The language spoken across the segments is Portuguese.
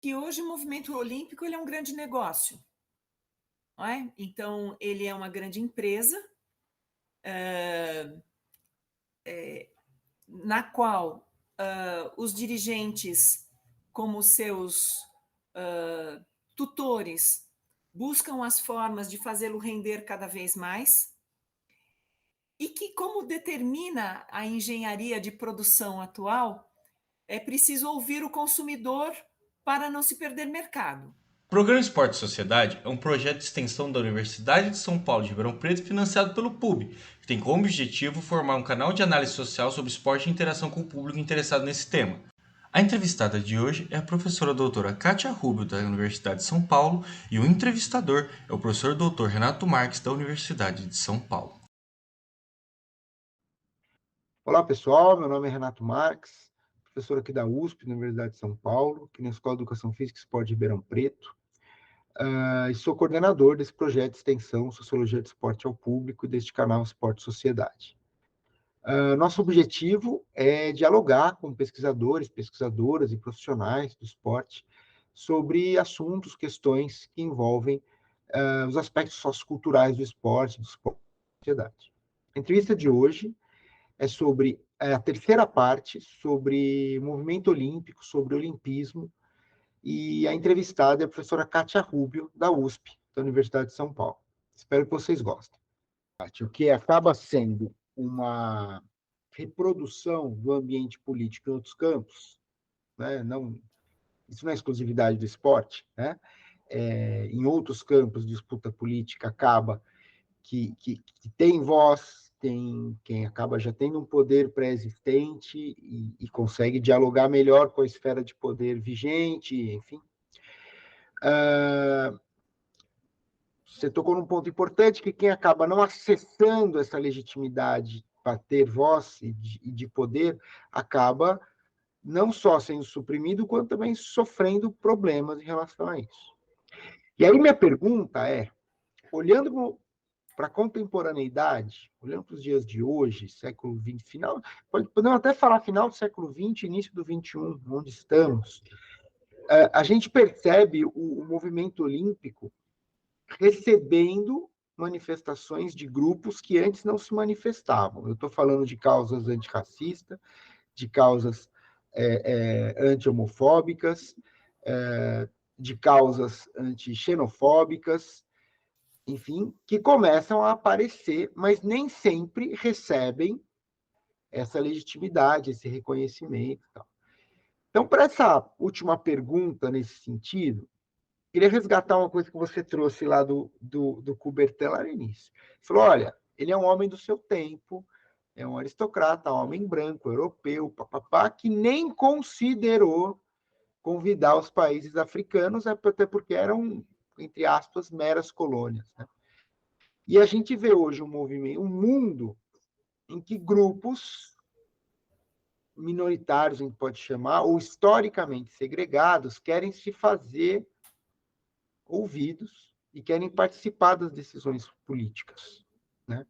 que hoje o movimento olímpico ele é um grande negócio, não é? Então, ele é uma grande empresa, na qual os dirigentes, como seus tutores, buscam as formas de fazê-lo render cada vez mais, e que, como determina a engenharia de produção atual, é preciso ouvir o consumidor para não se perder mercado. O Programa Esporte e Sociedade é um projeto de extensão da Universidade de São Paulo de Ribeirão Preto financiado pelo PUB, que tem como objetivo formar um canal de análise social sobre esporte e interação com o público interessado nesse tema. A entrevistada de hoje é a professora doutora Kátia Rubio, da Universidade de São Paulo, e o entrevistador é o professor doutor Renato Marques, da Universidade de São Paulo. Olá, pessoal. Meu nome é Renato Marques, professor aqui da USP, na Universidade de São Paulo, aqui na Escola de Educação Física e Esporte de Ribeirão Preto. E sou coordenador desse projeto de extensão Sociologia do Esporte ao Público e deste canal Esporte e Sociedade. Nosso objetivo é dialogar com pesquisadores, pesquisadoras e profissionais do esporte sobre assuntos, questões que envolvem os aspectos socioculturais do esporte e da sociedade. A entrevista de hoje é sobre a terceira parte, sobre movimento olímpico, sobre olimpismo, e a entrevistada é a professora Kátia Rubio, da USP, da Universidade de São Paulo. Espero que vocês gostem. O que acaba sendo uma reprodução do ambiente político em outros campos, né? Isso não é exclusividade do esporte, né? Em outros campos, disputa política acaba que tem voz, tem quem acaba já tendo um poder pré-existente e consegue dialogar melhor com a esfera de poder vigente, enfim. Você tocou num ponto importante, que quem acaba não acessando essa legitimidade para ter voz e de poder, acaba não só sendo suprimido, quanto também sofrendo problemas em relação a isso. E aí minha pergunta é, olhando para a contemporaneidade, olhando para os dias de hoje, século XX, podemos até falar final do século XX, início do XXI, onde estamos, a gente percebe o movimento olímpico recebendo manifestações de grupos que antes não se manifestavam. Eu estou falando de causas antirracistas, de causas anti-homofóbicas, de causas anti-xenofóbicas, enfim, que começam a aparecer, mas nem sempre recebem essa legitimidade, esse reconhecimento. Então, para essa última pergunta nesse sentido, queria resgatar uma coisa que você trouxe lá do Coubertin lá no início. Ele falou, olha, ele é um homem do seu tempo, é um aristocrata, um homem branco, europeu, papapá, que nem considerou convidar os países africanos, até porque eram, entre aspas, meras colônias, né? E a gente vê hoje um movimento, um mundo em que grupos minoritários, a gente pode chamar, ou historicamente segregados, querem se fazer ouvidos e querem participar das decisões políticas, né?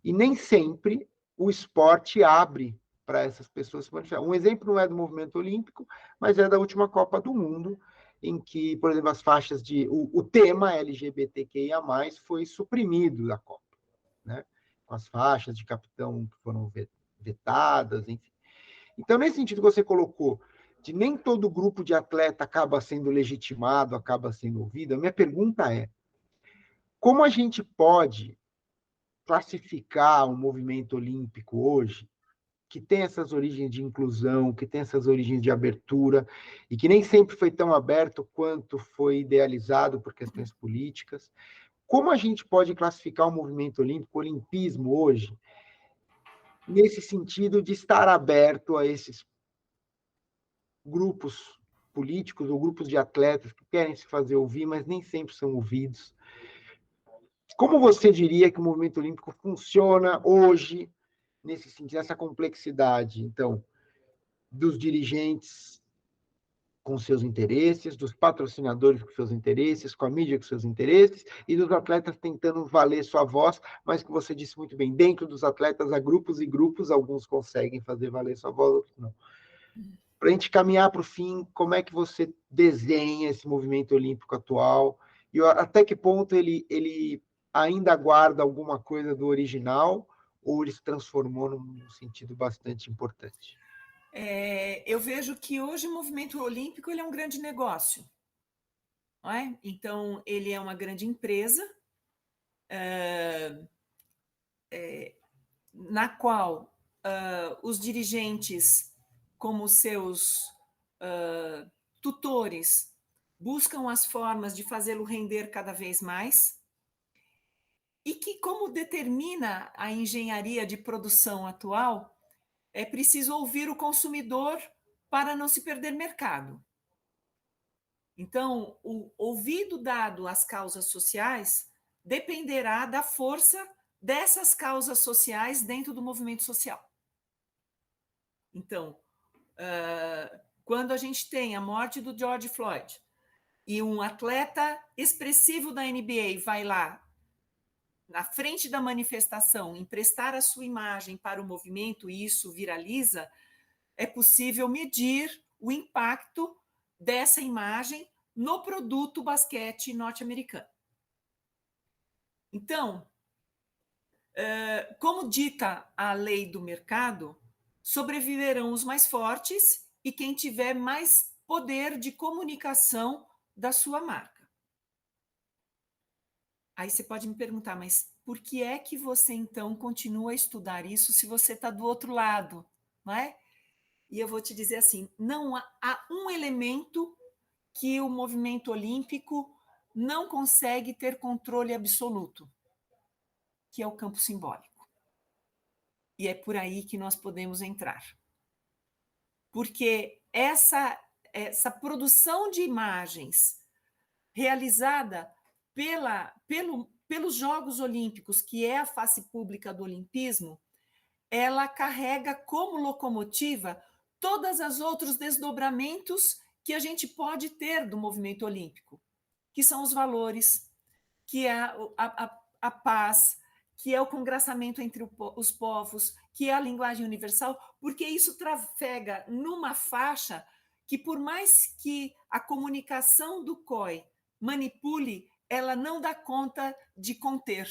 E nem sempre o esporte abre para essas pessoas se manifestarem. Um exemplo não é do movimento olímpico, mas é da última Copa do Mundo, em que, por exemplo, as faixas de... O tema LGBTQIA+, foi suprimido da Copa, né? Com as faixas de capitão que foram vetadas, enfim. Então, nesse sentido que você colocou, de nem todo grupo de atleta acaba sendo legitimado, acaba sendo ouvido, a minha pergunta é, como a gente pode classificar o movimento olímpico hoje, que tem essas origens de inclusão, que tem essas origens de abertura, e que nem sempre foi tão aberto quanto foi idealizado por questões políticas, como a gente pode classificar o movimento olímpico, o olimpismo hoje, nesse sentido de estar aberto a esses grupos políticos ou grupos de atletas que querem se fazer ouvir, mas nem sempre são ouvidos? Como você diria que o movimento olímpico funciona hoje, nesse sentido, essa complexidade, então, dos dirigentes com seus interesses, dos patrocinadores com seus interesses, com a mídia com seus interesses, e dos atletas tentando valer sua voz, mas que você disse muito bem, dentro dos atletas há grupos e grupos, alguns conseguem fazer valer sua voz, outros não. para a gente caminhar para o fim, como é que você desenha esse movimento olímpico atual e até que ponto ele ainda guarda alguma coisa do original ou ele se transformou num sentido bastante importante? Eu vejo que hoje o movimento olímpico ele é um grande negócio, não é? Então, ele é uma grande empresa na qual os dirigentes, como seus tutores, buscam as formas de fazê-lo render cada vez mais e que, como determina a engenharia de produção atual, é preciso ouvir o consumidor para não se perder mercado. Então, o ouvido dado às causas sociais dependerá da força dessas causas sociais dentro do movimento social. Então, quando a gente tem a morte do George Floyd e um atleta expressivo da NBA vai lá na frente da manifestação emprestar a sua imagem para o movimento e isso viraliza, é possível medir o impacto dessa imagem no produto basquete norte-americano. Então, como dita a lei do mercado, sobreviverão os mais fortes e quem tiver mais poder de comunicação da sua marca. Aí você pode me perguntar, mas por que é que você então continua a estudar isso se você está do outro lado, não é? E eu vou te dizer assim, não há um elemento que o movimento olímpico não consegue ter controle absoluto, que é o campo simbólico. E é por aí que nós podemos entrar. Porque essa produção de imagens realizada pelos Jogos Olímpicos, que é a face pública do olimpismo, ela carrega como locomotiva todos os outros desdobramentos que a gente pode ter do movimento olímpico, que são os valores, que é a paz, que é o congraçamento entre os povos, que é a linguagem universal, porque isso trafega numa faixa que, por mais que a comunicação do COI manipule, ela não dá conta de conter,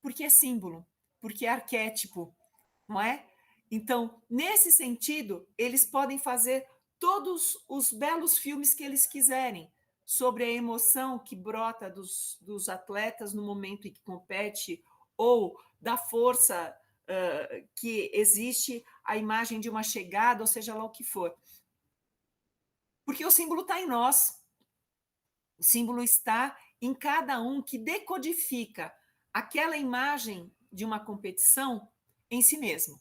porque é símbolo, porque é arquétipo, não é? Então, nesse sentido, eles podem fazer todos os belos filmes que eles quiserem sobre a emoção que brota dos atletas no momento em que compete ou da força que existe a imagem de uma chegada, ou seja lá o que for. Porque o símbolo está em nós. O símbolo está em cada um que decodifica aquela imagem de uma competição em si mesmo.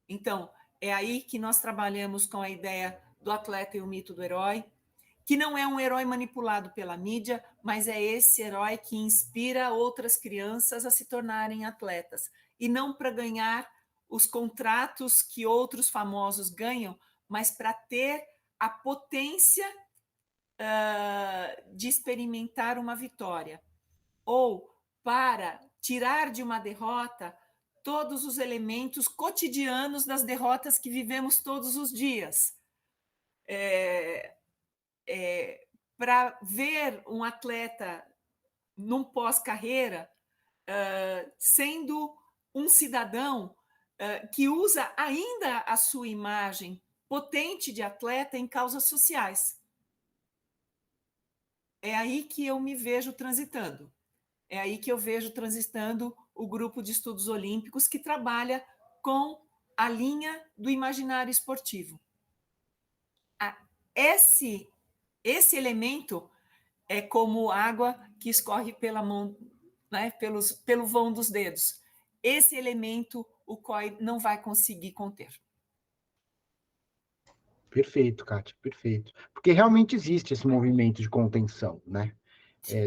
Então, é aí que nós trabalhamos com a ideia do atleta e o mito do herói, que não é um herói manipulado pela mídia, mas é esse herói que inspira outras crianças a se tornarem atletas. E não para ganhar os contratos que outros famosos ganham, mas para ter a potência de experimentar uma vitória. Ou para tirar de uma derrota todos os elementos cotidianos das derrotas que vivemos todos os dias. Para ver um atleta num pós-carreira sendo um cidadão que usa ainda a sua imagem potente de atleta em causas sociais. É aí que eu me vejo transitando. É aí que eu vejo transitando o grupo de estudos olímpicos que trabalha com a linha do imaginário esportivo. Esse elemento é como água que escorre pela mão, né, pelo vão dos dedos. Esse elemento o COI não vai conseguir conter. Perfeito, Kátia, perfeito. Porque realmente existe esse movimento de contenção, né?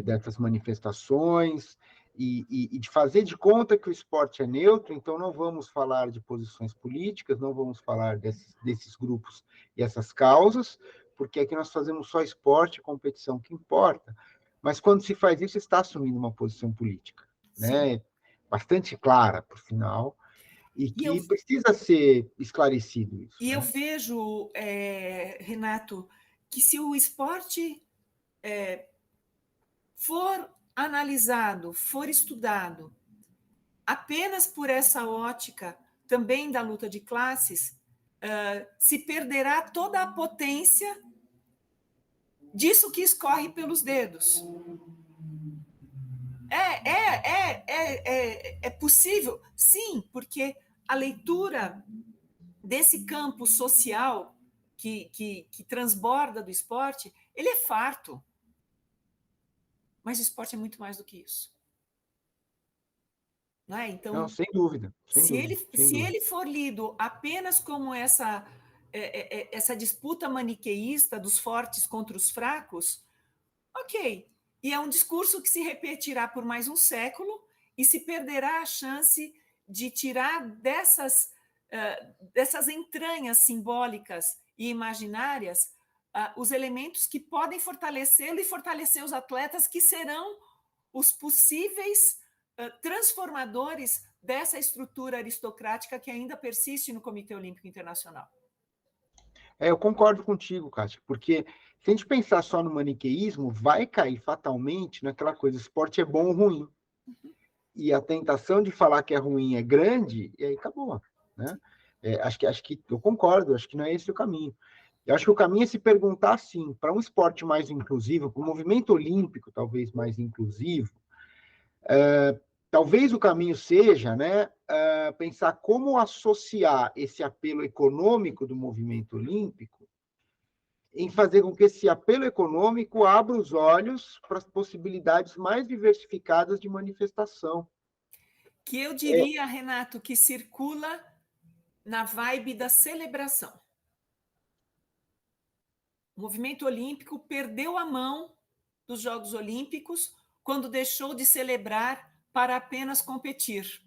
Dessas manifestações e de fazer de conta que o esporte é neutro, então não vamos falar de posições políticas, não vamos falar desses grupos e essas causas, porque aqui nós fazemos só esporte, competição que importa, mas quando se faz isso, está assumindo uma posição política, né? Bastante clara, por sinal, e E eu, que precisa ser esclarecido isso, e eu né? vejo, Renato, que se o esporte for analisado, for estudado apenas por essa ótica também da luta de classes, se perderá toda a potência disso que escorre pelos dedos. É possível? Sim, porque a leitura desse campo social que transborda do esporte, ele é farto. Mas o esporte é muito mais do que isso. Não é? Não, Então, sem dúvida, sem se dúvida, ele, sem se dúvida. ele for lido apenas como essa disputa maniqueísta dos fortes contra os fracos, ok. E é um discurso que se repetirá por mais um século e se perderá a chance de tirar dessas entranhas simbólicas e imaginárias os elementos que podem fortalecê-lo e fortalecer os atletas que serão os possíveis transformadores dessa estrutura aristocrática que ainda persiste no Comitê Olímpico Internacional. Eu concordo contigo, Kátia, porque se a gente pensar só no maniqueísmo, vai cair fatalmente naquela coisa, esporte é bom ou ruim. E a tentação de falar que é ruim é grande, e aí acabou, né? Acho que eu concordo, acho que não é esse o caminho. Eu acho que o caminho é se perguntar assim, para um esporte mais inclusivo, para um movimento olímpico talvez mais inclusivo, talvez o caminho seja, né, pensar como associar esse apelo econômico do movimento olímpico em fazer com que esse apelo econômico abra os olhos para as possibilidades mais diversificadas de manifestação. Que eu diria, Renato, que circula na vibe da celebração. O movimento olímpico perdeu a mão dos Jogos Olímpicos quando deixou de celebrar para apenas competir.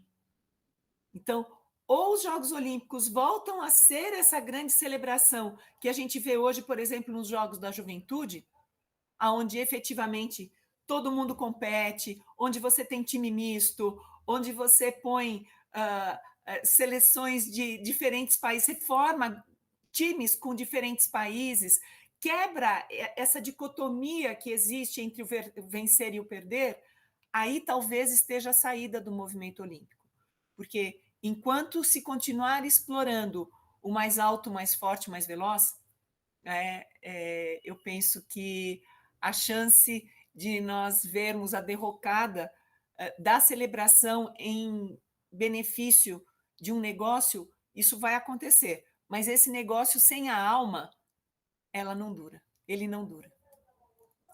Então, ou os Jogos Olímpicos voltam a ser essa grande celebração que a gente vê hoje, por exemplo, nos Jogos da Juventude, onde efetivamente todo mundo compete, onde você tem time misto, onde você põe seleções de diferentes países, você forma times com diferentes países, quebra essa dicotomia que existe entre o vencer e o perder, aí talvez esteja a saída do movimento olímpico. Porque enquanto se continuar explorando o mais alto, mais forte, mais veloz, eu penso que a chance de nós vermos a derrocada da celebração em benefício de um negócio, isso vai acontecer. Mas esse negócio sem a alma, ela não dura. Ele não dura.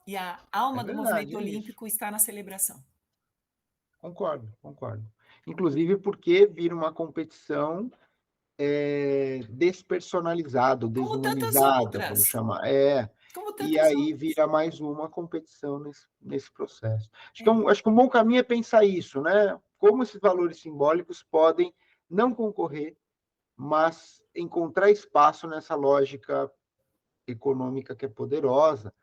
E a É alma do verdade, movimento é isso. olímpico está na celebração. Concordo, concordo. Inclusive porque vira uma competição despersonalizada, Como tantas desumanizada, vamos outras. chamar. Como E tantas aí outras. vira mais uma competição nesse processo. Acho que um bom caminho é pensar isso, né? Como esses valores simbólicos podem não concorrer, mas encontrar espaço nessa lógica econômica que é poderosa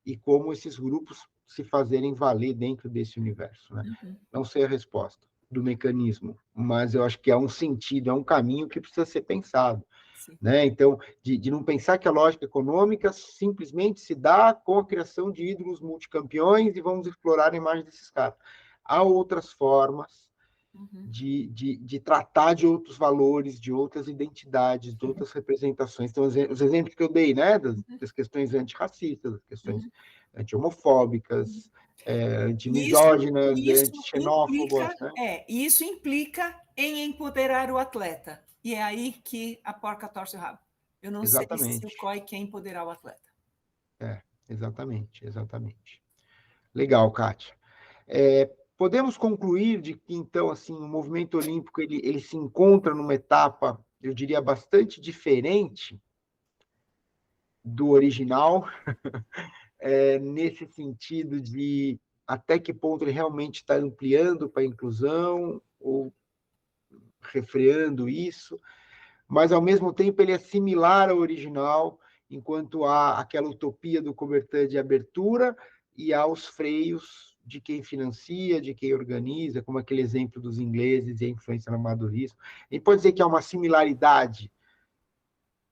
e como esses grupos se fazerem valer dentro desse universo, né? Uhum. Não sei a resposta do mecanismo, mas eu acho que é um sentido, é um caminho que precisa ser pensado. Sim. Né? Então, de não pensar que a lógica econômica simplesmente se dá com a criação de ídolos multicampeões e vamos explorar a imagem desses caras. Há outras formas Uhum. de tratar de outros valores, de outras identidades, de outras representações. Então, os exemplos que eu dei, né, das questões antirracistas, das questões anti-homofóbicas, anti-misóginas, anti-xenófobas, né? Isso implica em empoderar o atleta. E é aí que a porca torce o rabo. Eu não sei se o Exatamente. COI quer empoderar o atleta. Exatamente, exatamente. Legal, Kátia. Podemos concluir de que, então, assim, o movimento olímpico ele se encontra numa etapa, eu diria, bastante diferente do original, nesse sentido de até que ponto ele realmente está ampliando para a inclusão ou refreando isso, mas, ao mesmo tempo, ele é similar ao original, enquanto há aquela utopia do Coubertin de abertura e há os freios de quem financia, de quem organiza, como aquele exemplo dos ingleses e a influência no amadorismo. E pode dizer que há uma similaridade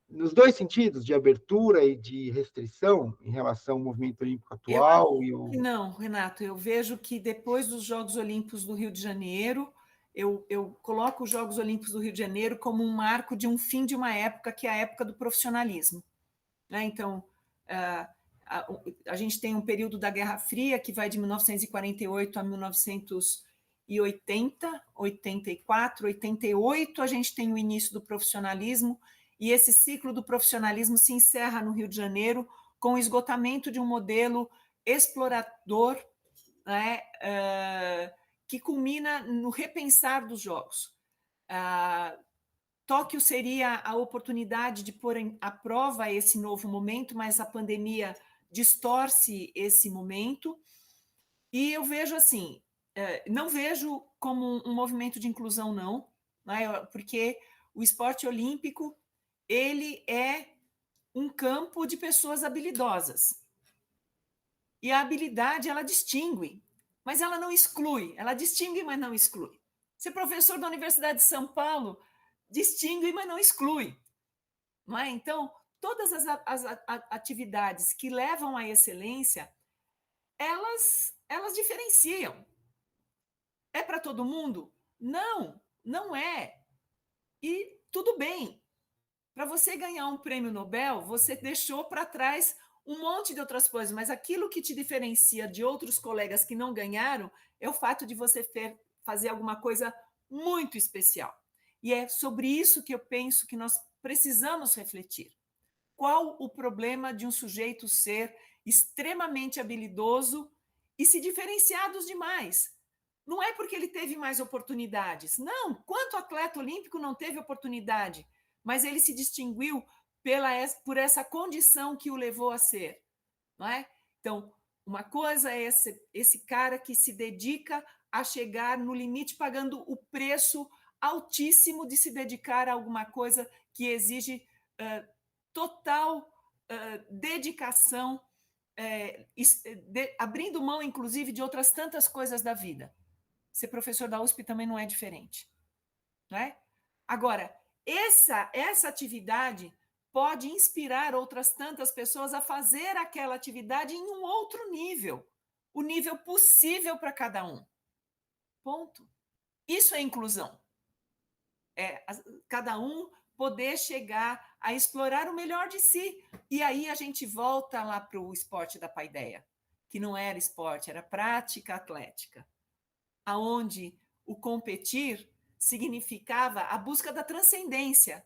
nos dois sentidos, de abertura e de restrição, em relação ao movimento olímpico Eu acho atual e que o... não, Renato. Eu vejo que depois dos Jogos Olímpicos do Rio de Janeiro, eu coloco os Jogos Olímpicos do Rio de Janeiro como um marco de um fim de uma época, que é a época do profissionalismo. Né? Então, a gente tem um período da Guerra Fria, que vai de 1948 a 1980, 84, 88, a gente tem o início do profissionalismo, e esse ciclo do profissionalismo se encerra no Rio de Janeiro com o esgotamento de um modelo explorador, né, que culmina no repensar dos Jogos. Tóquio seria a oportunidade de pôr à prova esse novo momento, mas a pandemia distorce esse momento. E eu vejo assim, não vejo como um movimento de inclusão, não, né, porque o esporte olímpico ele é um campo de pessoas habilidosas. E a habilidade, ela distingue, mas ela não exclui. Ela distingue, mas não exclui. Ser professor da Universidade de São Paulo distingue, mas não exclui. Não é? Então, todas as atividades que levam à excelência, elas diferenciam. É para todo mundo? Não, não é. E tudo bem. Para você ganhar um prêmio Nobel, você deixou para trás um monte de outras coisas, mas aquilo que te diferencia de outros colegas que não ganharam é o fato de você fazer alguma coisa muito especial. E é sobre isso que eu penso que nós precisamos refletir. Qual o problema de um sujeito ser extremamente habilidoso e se diferenciar dos demais? Não é porque ele teve mais oportunidades. Não, quanto atleta olímpico não teve oportunidade? Mas ele se distinguiu por essa condição que o levou a ser. Não é? Então, uma coisa é esse cara que se dedica a chegar no limite, pagando o preço altíssimo de se dedicar a alguma coisa que exige total dedicação, abrindo mão, inclusive, de outras tantas coisas da vida. Ser professor da USP também não é diferente. Não é? Agora, essa atividade pode inspirar outras tantas pessoas a fazer aquela atividade em um outro nível, o nível possível para cada um. Ponto. Isso é inclusão. Cada um poder chegar a explorar o melhor de si. E aí a gente volta lá para o esporte da paideia, que não era esporte, era prática atlética, aonde o competir significava a busca da transcendência.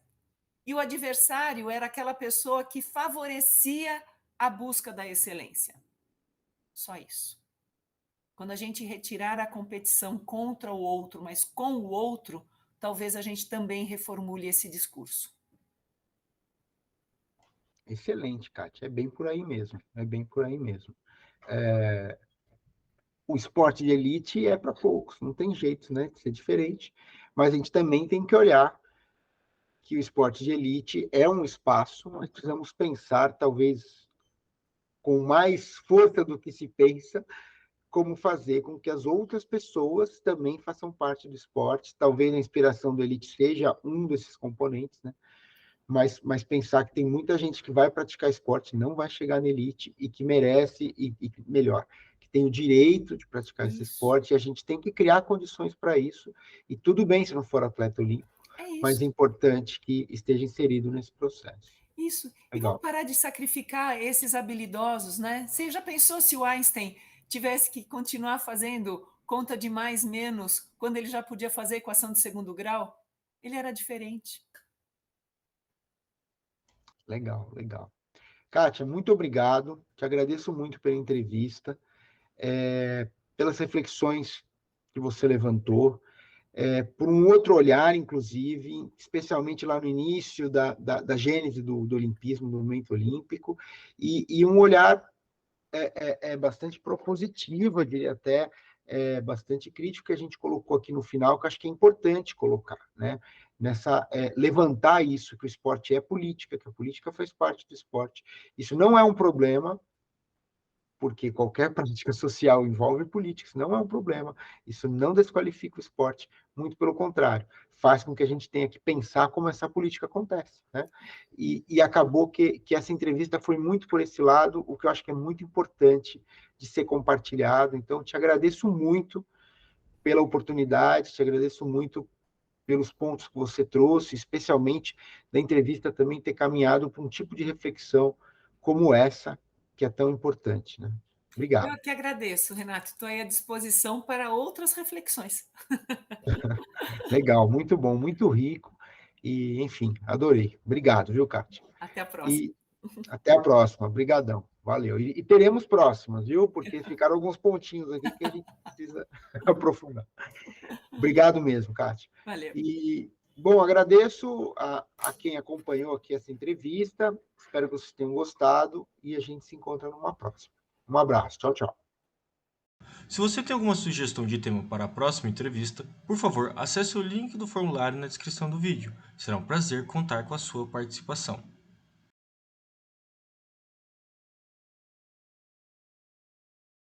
E o adversário era aquela pessoa que favorecia a busca da excelência. Só isso. Quando a gente retirar a competição contra o outro, mas com o outro, talvez a gente também reformule esse discurso. Excelente, Kátia. É bem por aí mesmo. É bem por aí mesmo. O esporte de elite é para poucos, não tem jeito, né, de ser diferente. Mas a gente também tem que olhar que o esporte de elite é um espaço, nós precisamos pensar, talvez com mais força do que se pensa, como fazer com que as outras pessoas também façam parte do esporte. Talvez a inspiração do elite seja um desses componentes, né? Mas pensar que tem muita gente que vai praticar esporte, não vai chegar na elite e que merece, e melhor, que tem o direito de praticar esse esporte, e a gente tem que criar condições para isso, e tudo bem se não for atleta olímpico, mas é importante que esteja inserido nesse processo. Isso. Legal. E vamos parar de sacrificar esses habilidosos, né? Você já pensou se o Einstein tivesse que continuar fazendo conta de mais, menos, quando ele já podia fazer equação de segundo grau? Ele era diferente. Legal, legal. Kátia, muito obrigado. Te agradeço muito pela entrevista, pelas reflexões que você levantou, por um outro olhar, inclusive, especialmente lá no início da gênese do olimpismo, do movimento olímpico, e um olhar bastante propositivo, eu diria até bastante crítico, que a gente colocou aqui no final, que acho que é importante colocar, né? Levantar isso, que o esporte é política, que a política faz parte do esporte. Isso não é um problema, porque qualquer prática social envolve política, isso não é um problema, isso não desqualifica o esporte, muito pelo contrário, faz com que a gente tenha que pensar como essa política acontece, né? E acabou que essa entrevista foi muito por esse lado, o que eu acho que é muito importante de ser compartilhado. Então, te agradeço muito pela oportunidade, te agradeço muito pelos pontos que você trouxe, especialmente da entrevista também ter caminhado para um tipo de reflexão como essa, que é tão importante, né? Eu Obrigado. que agradeço, Renato. Estou aí à disposição para outras reflexões. Legal, muito bom, muito rico. E, enfim, adorei. Obrigado, viu, Kátia? Até a próxima. E até a próxima. Obrigadão. Valeu. E teremos próximas, viu? Porque ficaram alguns pontinhos aqui que a gente precisa aprofundar. Obrigado mesmo, Kátia. Valeu. E, bom, agradeço a quem acompanhou aqui essa entrevista. Espero que vocês tenham gostado e a gente se encontra numa próxima. Um abraço. Tchau, tchau. Se você tem alguma sugestão de tema para a próxima entrevista, por favor, acesse o link do formulário na descrição do vídeo. Será um prazer contar com a sua participação.